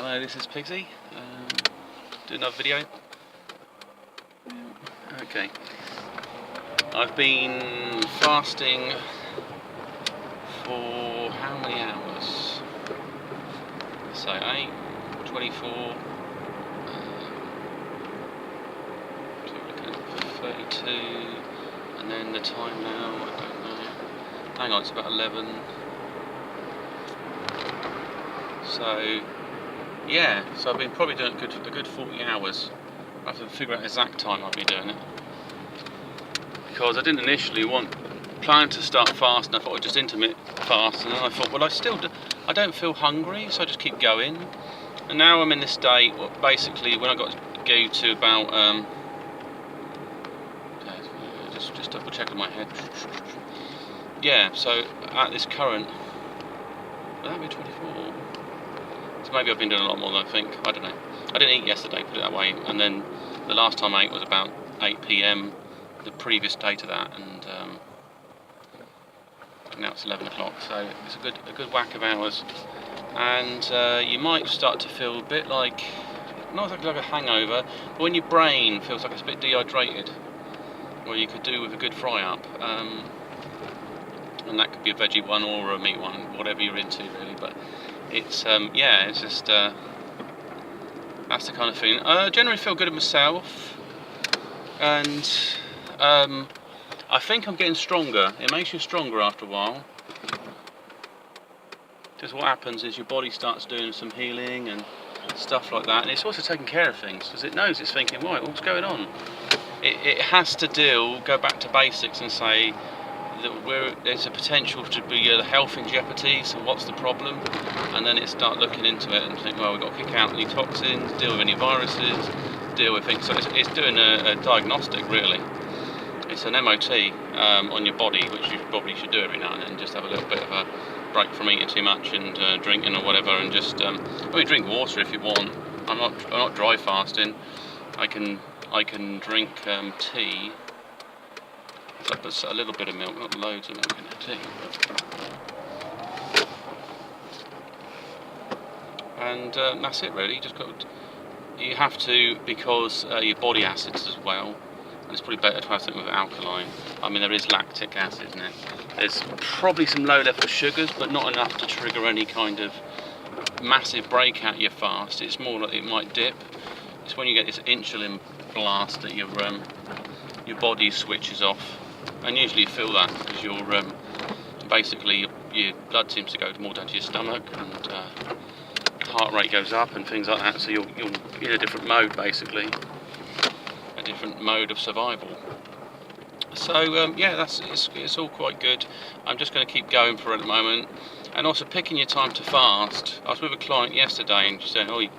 Hi, this is Pigsy, doing another video. Okay, I've been fasting for how many hours? So 8, 24, so we're looking at 32, and then the time now, I don't know, hang on, it's about 11. So yeah, so I've been probably doing a good 40 hours. I have to figure out the exact time I'll be doing it, because I didn't initially plan to start fasting. I thought I'd just intermittent fast, and then I thought, well, I don't feel hungry, so I just keep going. And now I'm in this state. Well, basically, when I got to go to about just double checking my head. Yeah, so at this current, will that be 24? So maybe I've been doing a lot more than I think. I don't know. I didn't eat yesterday, put it that way, and then the last time I ate was about 8 PM the previous day to that, and now it's 11 o'clock. So it's a good whack of hours, and you might start to feel a bit like, not exactly like a hangover, but when your brain feels like it's a bit dehydrated, or you could do with a good fry up. And that could be a veggie one or a meat one, whatever you're into really. But it's yeah, it's just that's the kind of thing. I generally feel good at myself, and I think I'm getting stronger. It makes you stronger after a while. Because what happens is your body starts doing some healing and stuff like that, and it's also taking care of things because it knows, it's thinking, right, what's going on? It has to go back to basics and say that there's a potential to be health in jeopardy, so what's the problem? And then it start looking into it and think, well, we've got to kick out any toxins, deal with any viruses, deal with things. So it's doing a diagnostic, really. It's an MOT on your body, which you probably should do every now and then, just have a little bit of a break from eating too much and drinking or whatever, and just drink water if you want. I'm not dry fasting. I can drink tea. So I put a little bit of milk, not loads of milk in the tea. And that's it really. You have to, because your body acids as well. And it's probably better to have something with alkaline. I mean, there is lactic acid in it. There's probably some low level sugars, but not enough to trigger any kind of massive break out your fast. It's more like it might dip. It's when you get this insulin blast that your body switches off. And usually you feel that because basically your blood seems to go more down to your stomach, and heart rate goes up and things like that. So you're in a different mode, basically, a different mode of survival. So yeah, it's all quite good. I'm just going to keep going for it at the moment, and also picking your time to fast. I was with a client yesterday, and she said, "Oh, you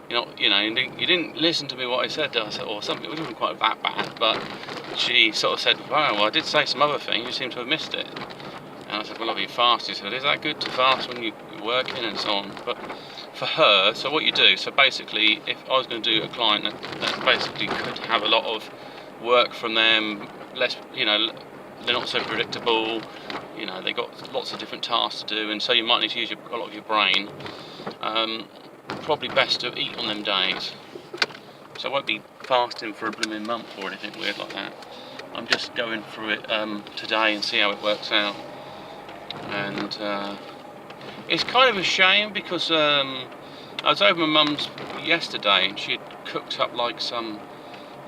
didn't listen to me what I said," or something. It wasn't quite that bad, but she sort of said, "Wow, well, I did say some other things. You seem to have missed it." And I said, "Well, have you fasted?" She said, "Is that good to fast when you're working and so on?" But for her, so what you do, so basically, if I was going to do a client that basically could have a lot of work from them, less, they're not so predictable. They got lots of different tasks to do, and so you might need to use a lot of your brain. Probably best to eat on them days. So I won't be fasting for a blooming month or anything weird like that. I'm just going through it today and see how it works out. And it's kind of a shame because I was over my mum's yesterday and she had cooked up like some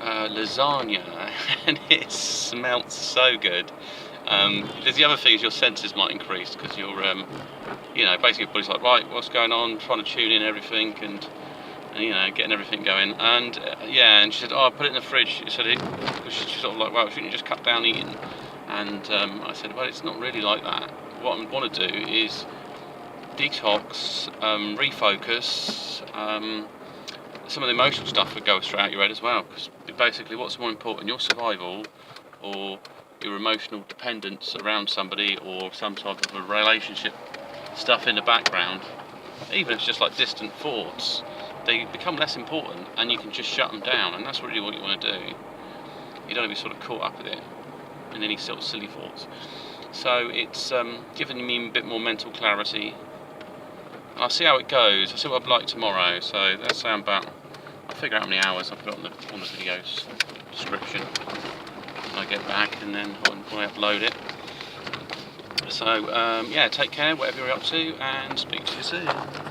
lasagna and it smelt so good. There's the other thing is your senses might increase because you're, basically your body's like, right, what's going on? Trying to tune in everything and getting everything going. And yeah, and she said, oh, I put it in the fridge. She said she's sort of like, well, shouldn't you just cut down eating? And I said, well, it's not really like that. What I want to do is detox, refocus. Some of the emotional stuff would go straight out your head as well, because basically what's more important, your survival or your emotional dependence around somebody or some type of a relationship stuff in the background, even if it's just like distant thoughts, they become less important and you can just shut them down, and that's really what you want to do. You don't want to be sort of caught up with it in any sort of silly thoughts. So it's giving me a bit more mental clarity, And I'll see how it goes. I'll see what I'm like tomorrow. So let's say I'll figure out how many hours I'll put on the video's description when I get back, and then when I upload it. So yeah, take care, whatever you're up to, and speak to you soon.